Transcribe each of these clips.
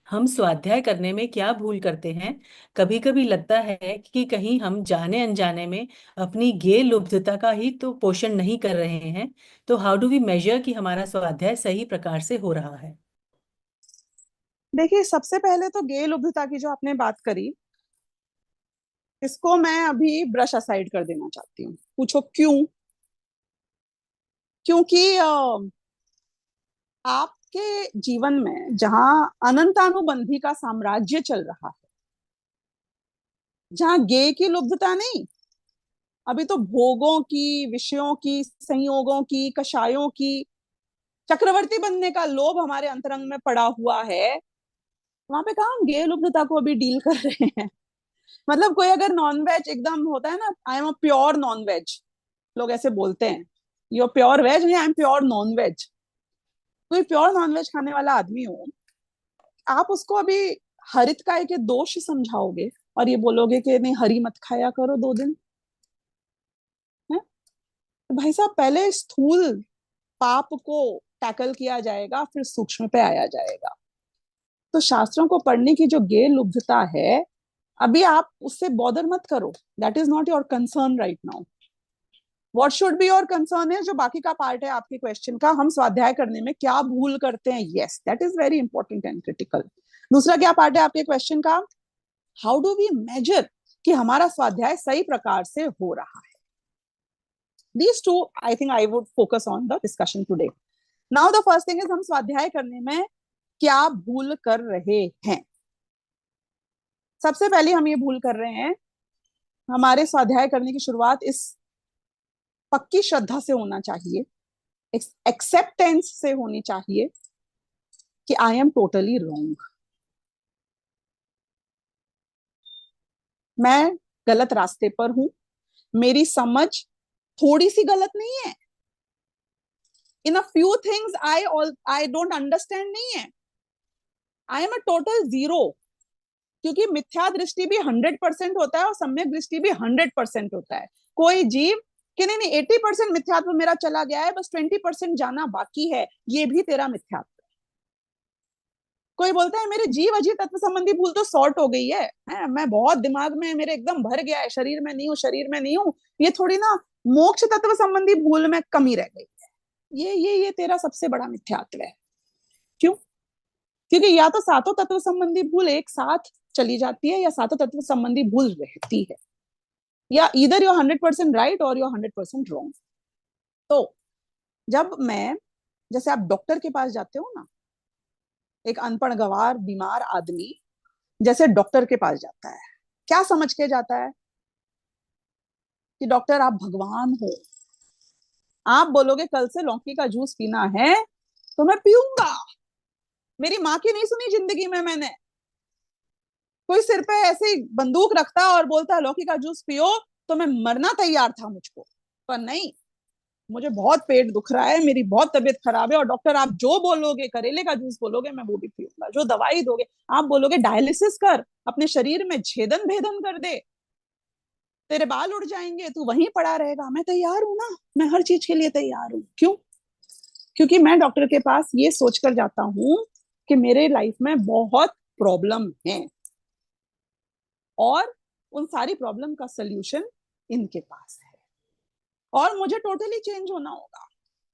हम स्वाध्याय करने में क्या भूल करते हैं? कभी कभी लगता है कि कहीं हम जाने अनजाने में अपनी गेय लुब्धता का ही तो पोषण नहीं कर रहे हैं। तो हाउ डू वी मेजर कि हमारा स्वाध्याय सही प्रकार से हो रहा है? देखिए, सबसे पहले तो गेय लुब्धता की जो आपने बात करी, इसको मैं अभी ब्रश असाइड कर देना चाहती हूँ। पूछो क्यों? क्योंकि आपके जीवन में जहां अनंतानुबंधी का साम्राज्य चल रहा है, जहां गेय की लुब्धता नहीं, अभी तो भोगों की, विषयों की, संयोगों की, कषायों की, चक्रवर्ती बनने का लोभ हमारे अंतरंग में पड़ा हुआ है, वहां पे कहा हम गेय लुब्धता को अभी डील कर रहे हैं। मतलब कोई अगर नॉन वेज एकदम होता है ना, I am a pure non veg, लोग ऐसे बोलते हैं, यू प्योर वेज, नहीं I am pure non veg. कोई प्योर नॉन वेज खाने वाला आदमी हो, आप उसको अभी हरित काय के दोष समझाओगे और ये बोलोगे कि नहीं हरी मत खाया करो 2 दिन, है? तो भाई साहब, पहले स्थूल पाप को टैकल किया जाएगा, फिर सूक्ष्म पे आया जाएगा। तो शास्त्रों को पढ़ने की जो गेय लुब्धता है, अभी आप उससे बॉदर मत करो। That is not your concern right now. What should be your concern है, जो बाकी का पार्ट है आपके क्वेश्चन का, हम स्वाध्याय करने में क्या भूल करते हैं। Yes, that is very important and critical. दूसरा क्या पार्ट है आपके क्वेश्चन का? हाउ डू वी मेजर कि हमारा स्वाध्याय सही प्रकार से हो रहा है? These two, I think I would focus on the discussion today. Now, the first thing is हम स्वाध्याय करने में क्या भूल कर रहे हैं। सबसे पहले हम ये भूल कर रहे हैं, हमारे स्वाध्याय करने की शुरुआत इस पक्की श्रद्धा से होना चाहिए, एक्सेप्टेंस से होनी चाहिए कि आई एम टोटली रॉन्ग। मैं गलत रास्ते पर हूं, मेरी समझ थोड़ी सी गलत नहीं है, in a few things I don't understand नहीं है, I am a total zero. क्योंकि मिथ्या दृष्टि भी 100% होता है और सम्यक दृष्टि भी 100% होता है। कोई जीव कि नहीं नहीं 80% मिथ्यात्व मेरा चला गया है, बस 20% जाना बाकी है, ये भी तेरा मिथ्यात्व। कोई बोलता है मेरे जीव अजीव तत्व संबंधी भूल तो सॉर्ट हो गई है, मैं बहुत दिमाग में मेरे एकदम भर गया है, शरीर में नहीं हूँ, शरीर में नहीं हूँ, ये थोड़ी ना मोक्ष तत्व संबंधी भूल में कमी रह गई है। ये तेरा सबसे बड़ा मिथ्यात्व है। क्यों? क्योंकि या तो सातों तत्व संबंधी भूल एक साथ चली जाती है, या सातों तत्व संबंधी भूल रहती है, या इधर यू 100% राइट और यू 100% रॉन्ग। तो जब मैं, जैसे आप डॉक्टर के पास जाते हो ना, एक अनपढ़ गंवार बीमार आदमी जैसे डॉक्टर के पास जाता है, क्या समझ के जाता है कि डॉक्टर आप भगवान हो, आप बोलोगे कल से लौकी का जूस पीना है तो मैं पीऊंगा। मेरी माँ की नहीं सुनी जिंदगी में मैंने। कोई सिर पे ऐसे ही बंदूक रखता और बोलता लौकी का जूस पियो, तो मैं मरना तैयार था मुझको, पर नहीं। मुझे बहुत पेट दुख रहा है, मेरी बहुत तबीयत खराब है, और डॉक्टर आप जो बोलोगे, करेले का जूस बोलोगे मैं वो भी पीऊंगा, जो दवाई दोगे, आप बोलोगे डायलिसिस कर, अपने शरीर में छेदन भेदन कर दे, तेरे बाल उड़ जाएंगे, तू वहीं पड़ा रहेगा, मैं तैयार हूं ना, मैं हर चीज के लिए तैयार हूं। क्यों? क्योंकि मैं डॉक्टर के पास ये सोचकर जाता हूं कि मेरे लाइफ में बहुत प्रॉब्लम है, और उन सारी प्रॉब्लम का सोल्यूशन इनके पास है, और मुझे टोटली चेंज होना होगा।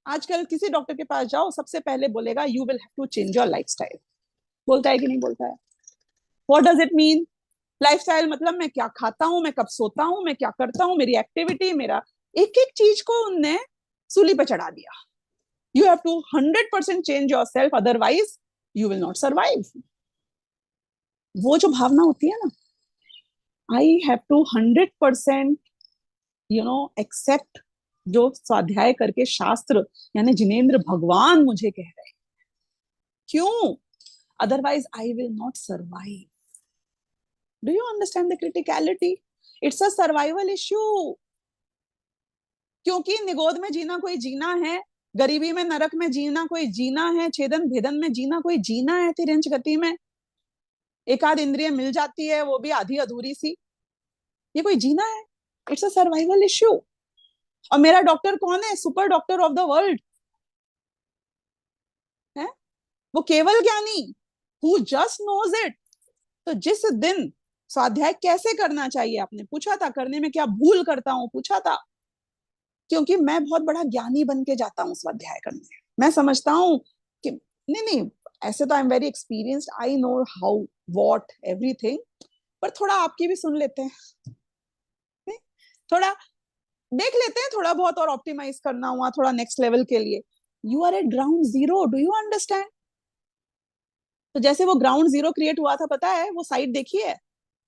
आजकल किसी डॉक्टर के पास जाओ, सबसे पहले बोलेगा you will have to change your lifestyle. बोलता है कि नहीं बोलता है? What does it mean? Lifestyle मतलब मैं क्या खाता हूं, मैं कब सोता हूं, मैं क्या करता हूं, मेरी एक्टिविटी, मेरा एक एक चीज को उनने सूली पे चढ़ा दिया। You have to 100% change yourself, otherwise you will not survive. वो जो भावना होती है ना, आई हैव टू 100% एक्सेप्ट जो स्वाध्याय करके शास्त्र यानी जिनेन्द्र भगवान मुझे कह रहे हैं। क्यों? Otherwise I will not survive. Do you understand the criticality? It's a survival issue. क्योंकि निगोद में जीना कोई जीना है, गरीबी में नरक में जीना कोई जीना है, छेदन भेदन में जीना कोई जीना है, तिरंज गति में एक आध इंद्रिय मिल जाती है, वो भी आधी अधूरी सी, ये कोई जीना है? It's a survival issue. और मेरा डॉक्टर कौन है? Super doctor of the world है, वो केवल ज्ञानी, हु जस्ट नोज इट। तो जिस दिन स्वाध्याय कैसे करना चाहिए आपने पूछा था, करने में क्या भूल करता हूं पूछा था, क्योंकि मैं बहुत बड़ा ज्ञानी बन के जाता हूँ स्वाध्याय करने। मैं समझता हूँ कि नहीं नहीं, ऐसे तो I am very experienced, I know how what everything, पर थोड़ा आपकी भी सुन लेते हैं, नहीं? थोड़ा देख लेते हैं, थोड़ा बहुत और ऑप्टिमाइज करना हुआ थोड़ा नेक्स्ट लेवल के लिए। You are at ground zero, do you understand? तो जैसे वो ग्राउंड जीरो क्रिएट हुआ था, पता है वो साइट देखी है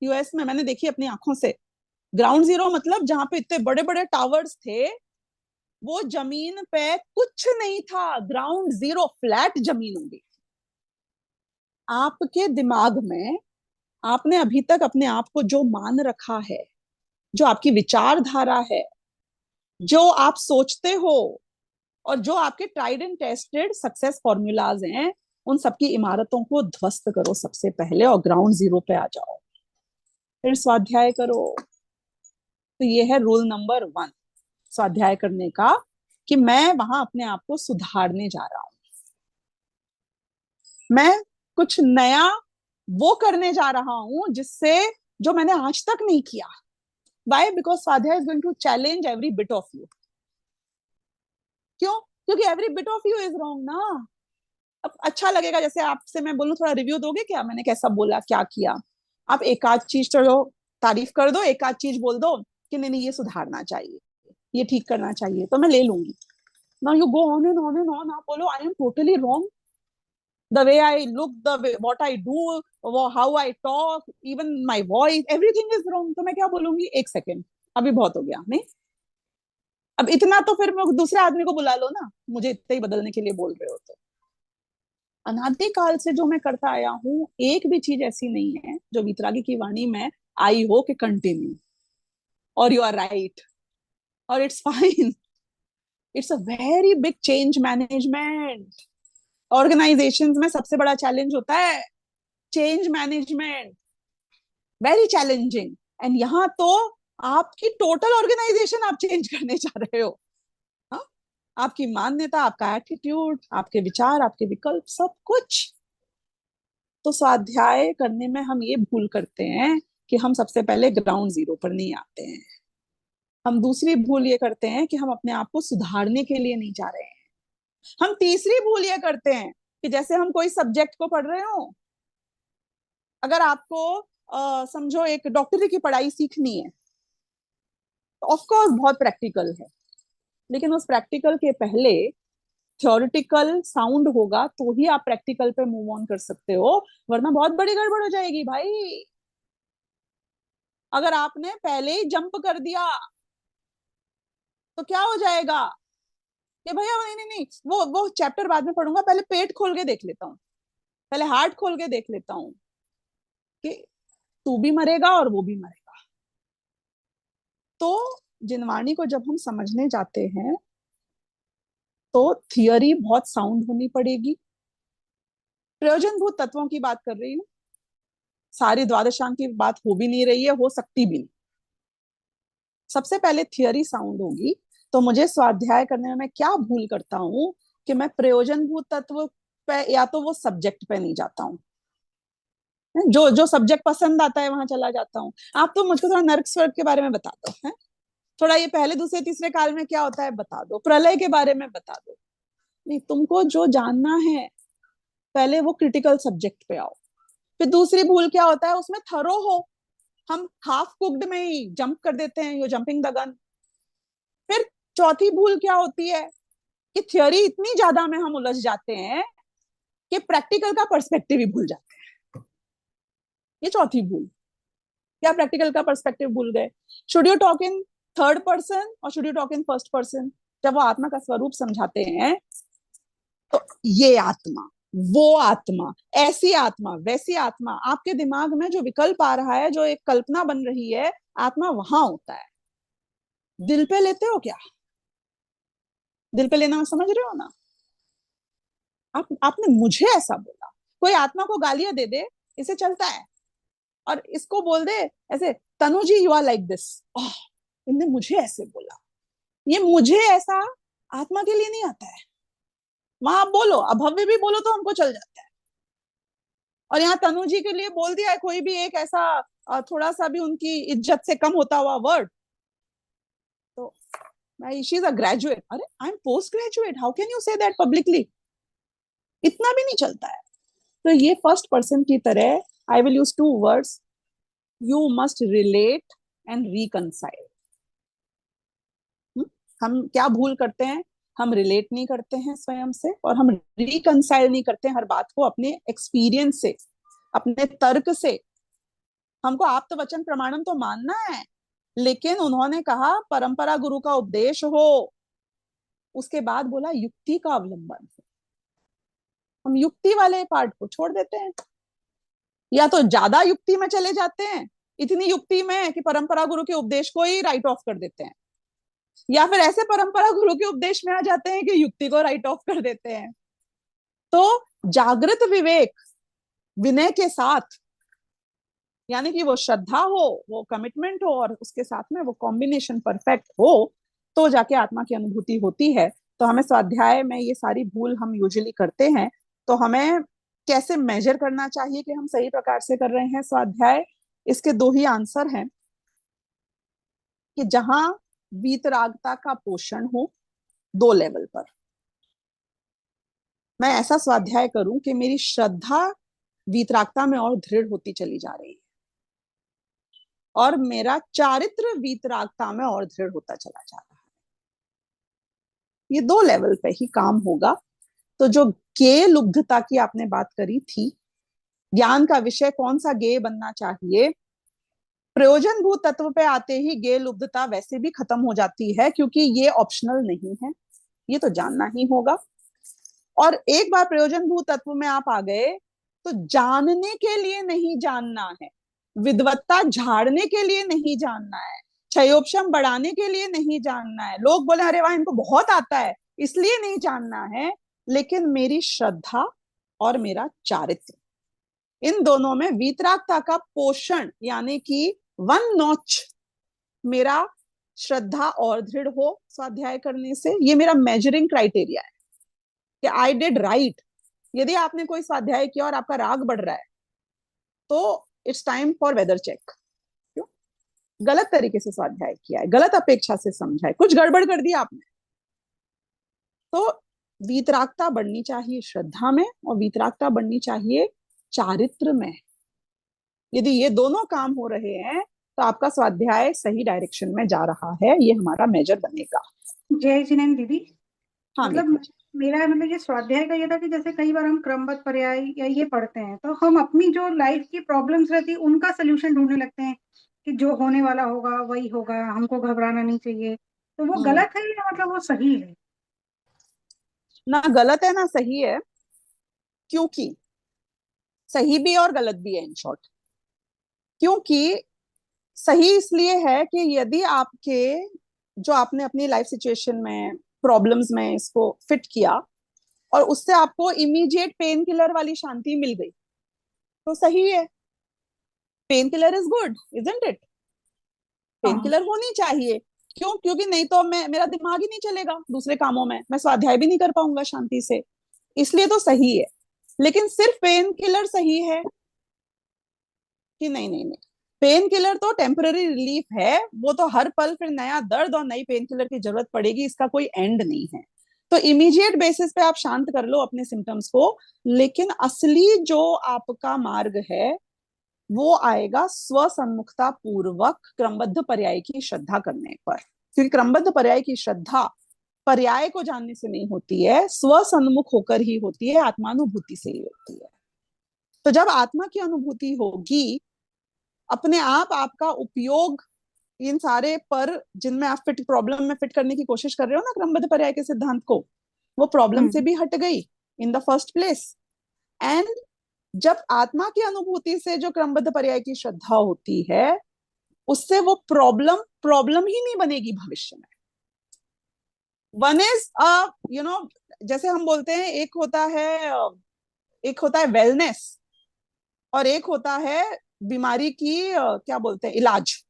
यूएस में, मैंने देखी अपनी आंखों से। ग्राउंड जीरो मतलब जहां पे इतने बड़े बड़े टावर्स थे, वो जमीन पे कुछ नहीं था, ग्राउंड जीरो फ्लैट जमीन होगी। आपके दिमाग में आपने अभी तक अपने आप को जो मान रखा है, जो आपकी विचारधारा है, जो आप सोचते हो, और जो आपके tried and tested success formulas हैं, उन सबकी इमारतों को ध्वस्त करो सबसे पहले और ग्राउंड जीरो पे आ जाओ, फिर स्वाध्याय करो। तो ये है रूल नंबर 1 स्वाध्याय करने का, कि मैं वहां अपने आप को सुधारने जा रहा हूं, मैं कुछ नया वो करने जा रहा हूं जिससे, जो मैंने आज तक नहीं किया। वाई? बिकॉज स्वाध्याय is going to challenge every bit of you. क्यों? क्योंकि every bit of you is wrong ना। अब अच्छा लगेगा जैसे आपसे मैं बोलूं, थोड़ा रिव्यू दोगे क्या, मैंने कैसा बोला क्या किया? आप एक आध चीज चलो तारीफ कर दो, एक आध चीज बोल दो कि नहीं नहीं ये सुधारना चाहिए, ये ठीक करना चाहिए, तो मैं ले लूंगी। Now you go on and on and on, आप बोलो I am totally wrong, the way I look, the way what I do, how I talk, even my voice, everything is wrong, तो मैं क्या बोलूंगी? एक सेकेंड, अभी बहुत हो गया नहीं, अब इतना तो फिर मैं दूसरे आदमी को बुला लो ना, मुझे इतना ही बदलने के लिए बोल रहे हो तो। अनादिकाल से जो मैं करता आया हूँ, एक भी चीज ऐसी नहीं है जो वितरागी की वाणी में आई हो कि कंटिन्यू, और यू आर राइट, और it's fine. It's a very big change management. Organisations में सबसे बड़ा चैलेंज होता है change management, very challenging. And यहाँ तो आपकी टोटल ऑर्गेनाइजेशन आप चेंज करने जा रहे हो। हाँ? आपकी मान्यता, आपका एटीट्यूड, आपके विचार, आपके विकल्प, सब कुछ। तो स्वाध्याय करने में हम ये भूल करते हैं कि हम सबसे पहले ग्राउंड जीरो पर नहीं आते हैं। हम दूसरी भूल ये करते हैं कि हम अपने आप को सुधारने के लिए नहीं जा रहे हैं। हम तीसरी भूल ये करते हैं कि जैसे हम कोई सब्जेक्ट को पढ़ रहे हो, अगर आपको समझो एक डॉक्टरी की पढ़ाई सीखनी है, तो ऑफ कोर्स बहुत प्रैक्टिकल है, लेकिन उस प्रैक्टिकल के पहले थ्योरेटिकल साउंड होगा तो ही आप प्रैक्टिकल पे मूव ऑन कर सकते हो, वरना बहुत बड़ी गड़बड़ हो जाएगी भाई। अगर आपने पहले ही जंप कर दिया तो क्या हो जाएगा कि भैया नहीं नहीं नहीं, वो चैप्टर बाद में पढ़ूंगा, पहले पेट खोल के देख लेता हूँ, पहले हार्ट खोल के देख लेता हूँ कि तू भी मरेगा और वो भी मरेगा। तो जिनवाणी को जब हम समझने जाते हैं तो थियरी बहुत साउंड होनी पड़ेगी। प्रयोजनभूत तत्वों की बात कर रही हूँ, सारी द्वादशांग की बात हो भी नहीं रही है, हो सकती भी नहीं। सबसे पहले थियरी साउंड होगी। तो मुझे स्वाध्याय करने में मैं क्या भूल करता हूँ कि मैं प्रयोजनभूत तत्व पे या तो वो सब्जेक्ट पे नहीं जाता हूँ, जो जो सब्जेक्ट पसंद आता है वहां चला जाता हूँ। आप तो मुझको थोड़ा नर्क स्वर्ग के बारे में बता दो, है थोड़ा ये पहले दूसरे तीसरे काल में क्या होता है बता दो, प्रलय के बारे में बता दो। नहीं, तुमको जो जानना है पहले वो क्रिटिकल सब्जेक्ट पे आओ। फिर दूसरी भूल क्या होता है, उसमें थरो हो, हम हाफ कुक्ड में ही जंप कर देते हैं, यू जंपिंग द गन। फिर चौथी भूल क्या होती है कि थ्योरी इतनी ज्यादा में हम उलझ जाते हैं कि प्रैक्टिकल का पर्सपेक्टिव ही भूल जाते हैं। ये चौथी भूल, क्या प्रैक्टिकल का पर्सपेक्टिव भूल गए। Should you talk in third person और should you talk in first person? जब वो आत्मा का स्वरूप समझाते हैं तो ये आत्मा, वो आत्मा, ऐसी आत्मा, वैसी आत्मा, आपके दिमाग में जो विकल्प आ रहा है, जो एक कल्पना बन रही है, आत्मा वहां होता है। दिल पे लेते हो क्या? दिल पे लेना समझ रहे हो ना? आपने मुझे ऐसा बोला, कोई आत्मा को गालियां दे दे, इसे चलता है, और इसको बोल दे ऐसे, तनु जी यू आर लाइक दिस, इनने मुझे ऐसे बोला, ये मुझे ऐसा आत्मा के लिए नहीं आता है। वहां आप बोलो, अभव्य भी बोलो तो हमको चल जाता है। और यहाँ तनु जी के लिए बोल दिया है कोई भी एक ऐसा थोड़ा सा भी उनकी इज्जत से कम होता हुआ वर्ड, तो भाई शी इज अ ग्रेजुएट, अरे I am post graduate, how can you say that publicly? इतना भी नहीं चलता है। तो ये फर्स्ट पर्सन की तरह I will use two words, you must relate and reconcile. हम क्या भूल करते हैं? हम रिलेट नहीं करते हैं स्वयं से, और हम रिकनसाइल नहीं करते हैं हर बात को अपने एक्सपीरियंस से, अपने तर्क से। हमको आप्त वचन प्रमाणम तो मानना है, लेकिन उन्होंने कहा परंपरा गुरु का उपदेश हो, उसके बाद बोला युक्ति का अवलंबन हो। हम युक्ति वाले पार्ट को छोड़ देते हैं, या तो ज्यादा युक्ति में चले जाते हैं, इतनी युक्ति में कि परंपरा गुरु के उपदेश को ही राइट ऑफ कर देते हैं, या फिर ऐसे परंपरा गुरु के उपदेश में आ जाते हैं कि युक्ति को राइट ऑफ कर देते हैं। तो जागृत विवेक विनय के साथ, यानी कि वो श्रद्धा हो, वो कमिटमेंट हो, और उसके साथ में वो कॉम्बिनेशन परफेक्ट हो, तो जाके आत्मा की अनुभूति होती है। तो हमें स्वाध्याय में ये सारी भूल हम यूजुअली करते हैं, तो हमें कैसे मेजर करना चाहिए कि हम सही प्रकार से कर रहे हैं स्वाध्याय? इसके दो ही आंसर हैं, कि जहां वीतरागता का पोषण हो, दो लेवल पर मैं ऐसा स्वाध्याय करूं कि मेरी श्रद्धा वीतरागता में और दृढ़ होती चली जा रही है, और मेरा चारित्र वीतरागता में और दृढ़ होता चला जा रहा है। ये दो लेवल पे ही काम होगा। तो जो गे लुब्धता की आपने बात करी थी, ज्ञान का विषय कौन सा गे बनना चाहिए, प्रयोजन भूत तत्व पे आते ही गे लुब्धता वैसे भी खत्म हो जाती है, क्योंकि ये ऑप्शनल नहीं है, ये तो जानना ही होगा। और एक बार प्रयोजन भूत तत्व में आप आ गए, तो जानने के लिए नहीं जानना है, विद्वत्ता झाड़ने के लिए नहीं जानना है, क्षयोपशम बढ़ाने के लिए नहीं जानना है। लोग बोले अरे वाह इनको बहुत आता है इसलिए नहीं जानना है, लेकिन मेरी श्रद्धा और मेरा चारित्र, इन दोनों में वीतरागता का पोषण, यानी कि वन नॉच मेरा श्रद्धा और दृढ़ हो स्वाध्याय करने से, ये मेरा मेजरिंग क्राइटेरिया है कि आई डिड राइट। यदि आपने कोई स्वाध्याय किया और आपका राग बढ़ रहा है, तो it's time for weather check. क्यों? गलत तरीके से स्वाध्याय किया है, गलत अपेक्षा से समझा है, कुछ गड़बड़ कर दिया आपने। तो वीतरागता बढ़नी चाहिए श्रद्धा में, और वीतरागता बढ़नी चाहिए चारित्र में। यदि ये दोनों काम हो रहे हैं, तो आपका स्वाध्याय सही डायरेक्शन में जा रहा है, ये हमारा मेजर बनेगा। जय जिनेन्द्र दीदी। हाँ मतलब मेरा मतलब ये स्वाध्याय का ये था कि जैसे कई बार हम क्रमबद्ध पर्याय या ये पढ़ते हैं, तो हम अपनी जो लाइफ की प्रॉब्लम्स रहती है उनका सोल्यूशन ढूंढने लगते हैं कि जो होने वाला होगा वही होगा, हमको घबराना नहीं चाहिए। तो वो गलत है या मतलब वो सही है? ना गलत है ना सही है, क्योंकि सही भी और गलत भी है इन शॉर्ट। क्योंकि सही इसलिए है कि यदि आपके जो आपने अपनी लाइफ सिचुएशन में प्रॉब्लम्स में इसको फिट किया, और उससे आपको इमीडिएट पेन किलर वाली शांति मिल गई, तो सही है। Painkiller is good, isn't it? Pain हाँ। किलर होनी चाहिए। क्यों? क्योंकि नहीं तो मैं, मेरा दिमाग ही नहीं चलेगा दूसरे कामों में, मैं स्वाध्याय भी नहीं कर पाऊंगा शांति से, इसलिए तो सही है। लेकिन सिर्फ पेन किलर सही है कि नहीं? नहीं नहीं, पेन किलर तो टेम्पररी रिलीफ है, वो तो हर पल फिर नया दर्द और नई पेन किलर की जरूरत पड़ेगी, इसका कोई एंड नहीं है। तो इमीडिएट बेसिस पे आप शांत कर लो अपने सिम्टम्स को, लेकिन असली जो आपका मार्ग है वो आएगा स्वसन्मुखता पूर्वक क्रमबद्ध पर्याय की श्रद्धा करने पर। क्योंकि क्रमबद्ध पर्याय की श्रद्धा पर्याय को जानने से नहीं होती है, स्वसन्मुख होकर ही होती है, आत्मानुभूति से ही होती है। तो जब आत्मा की अनुभूति होगी, अपने आप आपका उपयोग इन सारे पर जिनमें आप फिट, प्रॉब्लम में फिट करने की कोशिश कर रहे हो ना क्रमबद्ध पर्याय के सिद्धांत को, वो प्रॉब्लम से भी हट गई in the first place. And जब आत्मा की अनुभूति से जो क्रमबद्ध पर्याय की श्रद्धा होती है, उससे वो प्रॉब्लम प्रॉब्लम ही नहीं बनेगी भविष्य में। वन इज जैसे हम बोलते हैं, एक होता है वेलनेस, और एक होता है बीमारी की क्या बोलते हैं, इलाज,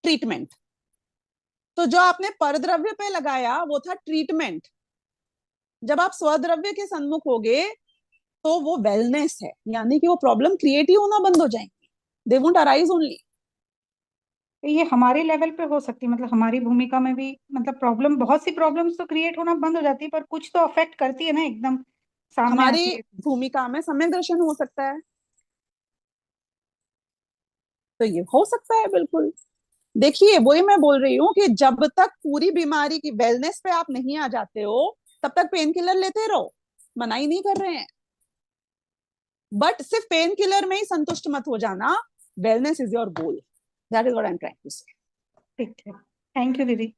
ट्रीटमेंट। तो जो आपने परद्रव्य पे लगाया वो था ट्रीटमेंट। जब आप स्वद्रव्य के सन्मुख होगे, तो वो वेलनेस है, यानी कि वो प्रॉब्लम क्रिएट ही होना बंद हो जाएंगी, दे वोंट अराइज ओनली। ये हमारे लेवल पे हो सकती है, मतलब हमारी भूमिका में भी, मतलब प्रॉब्लम, बहुत सी प्रॉब्लम्स तो क्रिएट होना बंद हो जाती है, पर कुछ तो अफेक्ट करती है ना, एकदम सामने हमारी आती है। भूमिका में सम्यक दर्शन हो सकता है, तो ये हो सकता है बिल्कुल। देखिए वही मैं बोल रही हूँ कि जब तक पूरी बीमारी की वेलनेस पे आप नहीं आ जाते हो, तब तक पेन किलर लेते रहो, मना ही नहीं कर रहे हैं, बट सिर्फ पेन किलर में ही संतुष्ट मत हो जाना। Wellness is your goal, that is what I am trying to say. ठीक है, थैंक यू दीदी।